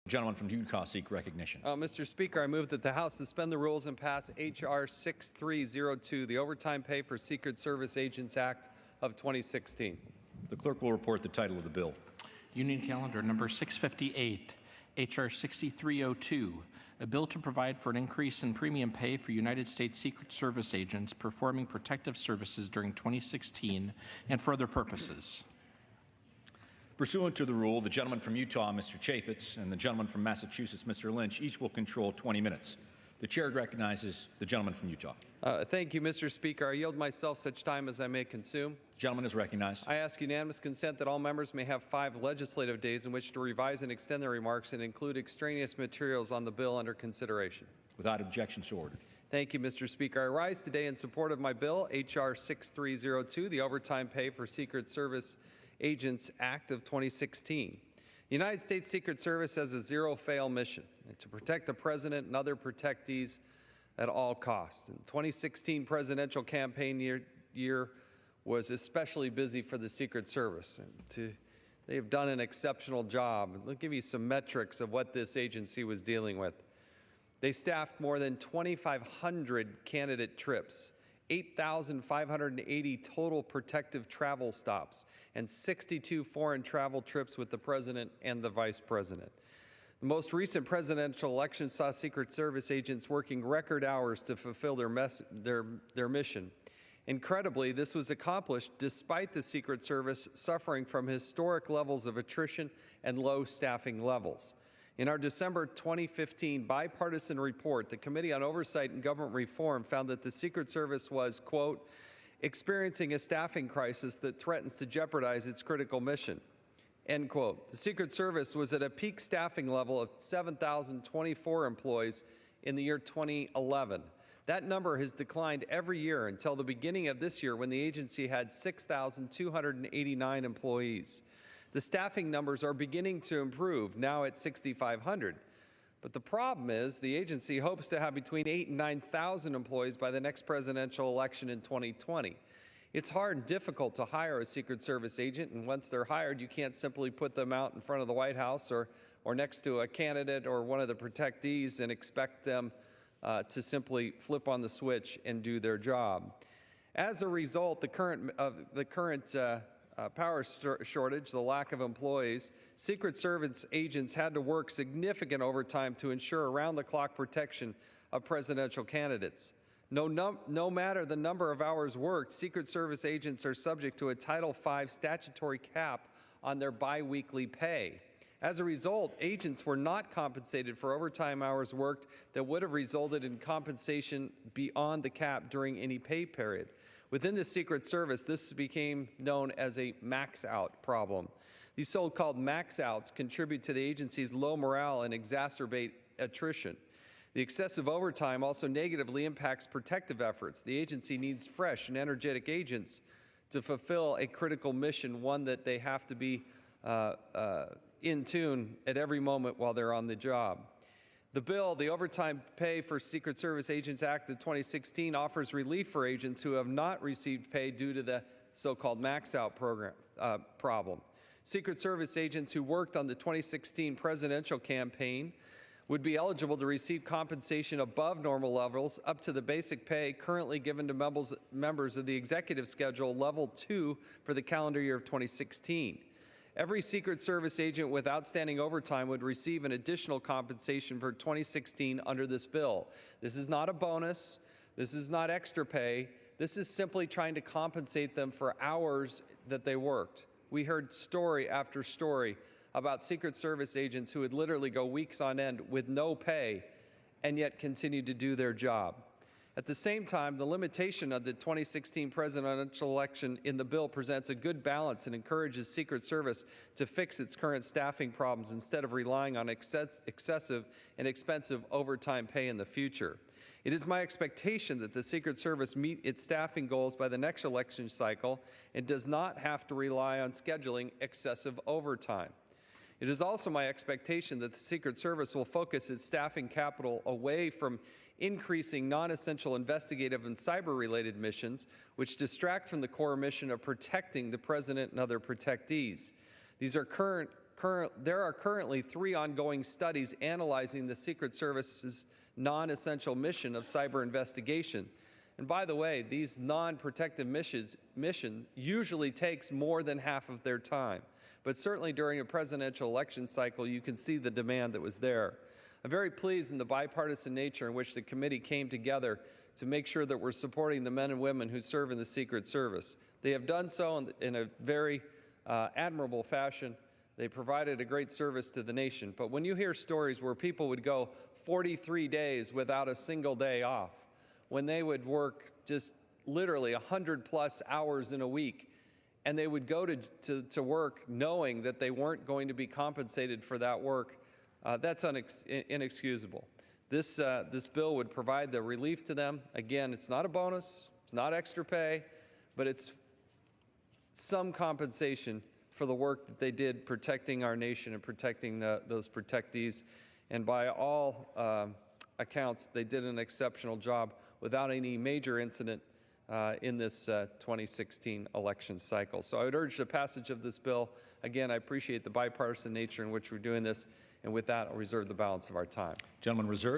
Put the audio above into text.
The gentleman from Utah seek recognition. Mr. Speaker, I move that the House suspend the rules and pass H.R. 6302, the Overtime Pay for Secret Service Agents Act of 2016. The clerk will report the title of the bill. Union Calendar number 658, H.R. 6302, a bill to provide for an increase in premium pay for United States Secret Service agents performing protective services during 2016 and for other purposes. Pursuant to the rule, the gentleman from Utah, Mr. Chaffetz, and the gentleman from Massachusetts, Mr. Lynch, each will control 20 minutes. The chair recognizes the gentleman from Utah. Thank you, Mr. Speaker. I yield myself such time as I may consume. The gentleman is recognized. I ask unanimous consent that all members may have 5 legislative days in which to revise and extend their remarks and include extraneous materials on the bill under consideration. Without objection, so ordered. Thank you, Mr. Speaker. I rise today in support of my bill, H.R. 6302, the Overtime Pay for Secret Service Agents Act of 2016. The United States Secret Service has a zero-fail mission to protect the President and other protectees at all costs. The 2016 presidential campaign year was especially busy for the Secret Service. They have done an exceptional job. I'll give you some metrics of what this agency was dealing with. They staffed more than 2,500 candidate trips, 8,580 total protective travel stops, and 62 foreign travel trips with the President and the Vice President. The most recent presidential election saw Secret Service agents working record hours to fulfill their mission. Incredibly, this was accomplished despite the Secret Service suffering from historic levels of attrition and low staffing levels. In our December 2015 bipartisan report, the Committee on Oversight and Government Reform found that the Secret Service was, quote, experiencing a staffing crisis that threatens to jeopardize its critical mission, end quote. The Secret Service was at a peak staffing level of 7,024 employees in the year 2011. That number has declined every year until the beginning of this year when the agency had 6,289 employees. The staffing numbers are beginning to improve, now at 6,500. But the problem is the agency hopes to have between 8,000 and 9,000 employees by the next presidential election in 2020. It's hard and difficult to hire a Secret Service agent, and once they're hired, you can't simply put them out in front of the White House or next to a candidate or one of the protectees and expect them to simply flip on the switch and do their job. As a result, the current power shortage, the lack of employees, Secret Service agents had to work significant overtime to ensure around-the-clock protection of presidential candidates. No matter the number of hours worked, Secret Service agents are subject to a Title V statutory cap on their biweekly pay. As a result, agents were not compensated for overtime hours worked that would have resulted in compensation beyond the cap during any pay period. Within the Secret Service, this became known as a max-out problem. These so-called max-outs contribute to the agency's low morale and exacerbate attrition. The excessive overtime also negatively impacts protective efforts. The agency needs fresh and energetic agents to fulfill a critical mission, one that they have to be in tune at every moment while they're on the job. The bill, the Overtime Pay for Secret Service Agents Act of 2016, offers relief for agents who have not received pay due to the so-called max-out problem. Secret Service agents who worked on the 2016 presidential campaign would be eligible to receive compensation above normal levels up to the basic pay currently given to members of the executive schedule level 2 for the calendar year of 2016. Every Secret Service agent with outstanding overtime would receive an additional compensation for 2016 under this bill. This is not a bonus. This is not extra pay. This is simply trying to compensate them for hours that they worked. We heard story after story about Secret Service agents who would literally go weeks on end with no pay and yet continue to do their job. At the same time, the limitation of the 2016 presidential election in the bill presents a good balance and encourages Secret Service to fix its current staffing problems instead of relying on excessive and expensive overtime pay in the future. It is my expectation that the Secret Service meet its staffing goals by the next election cycle and does not have to rely on scheduling excessive overtime. It is also my expectation that the Secret Service will focus its staffing capital away from increasing non-essential investigative and cyber-related missions, which distract from the core mission of protecting the President and other protectees. These are current currently 3 ongoing studies analyzing the Secret Service's non-essential mission of cyber investigation. And by the way, these non-protective mission usually takes more than half of their time. But certainly during a presidential election cycle, you can see the demand that was there. I'm very pleased in the bipartisan nature in which the committee came together to make sure that we're supporting the men and women who serve in the Secret Service. They have done so in a very admirable fashion. They provided a great service to the nation. But when you hear stories where people would go 43 days without a single day off, when they would work just literally 100+ hours in a week, and they would go to work knowing that they weren't going to be compensated for that work, that's inexcusable. This bill would provide the relief to them. Again, it's not a bonus, it's not extra pay, but it's some compensation for the work that they did protecting our nation and protecting those protectees. And by all accounts, they did an exceptional job without any major incident in this 2016 election cycle. So I would urge the passage of this bill. Again, I appreciate the bipartisan nature in which we're doing this, and with that, I'll reserve the balance of our time. Gentleman reserved.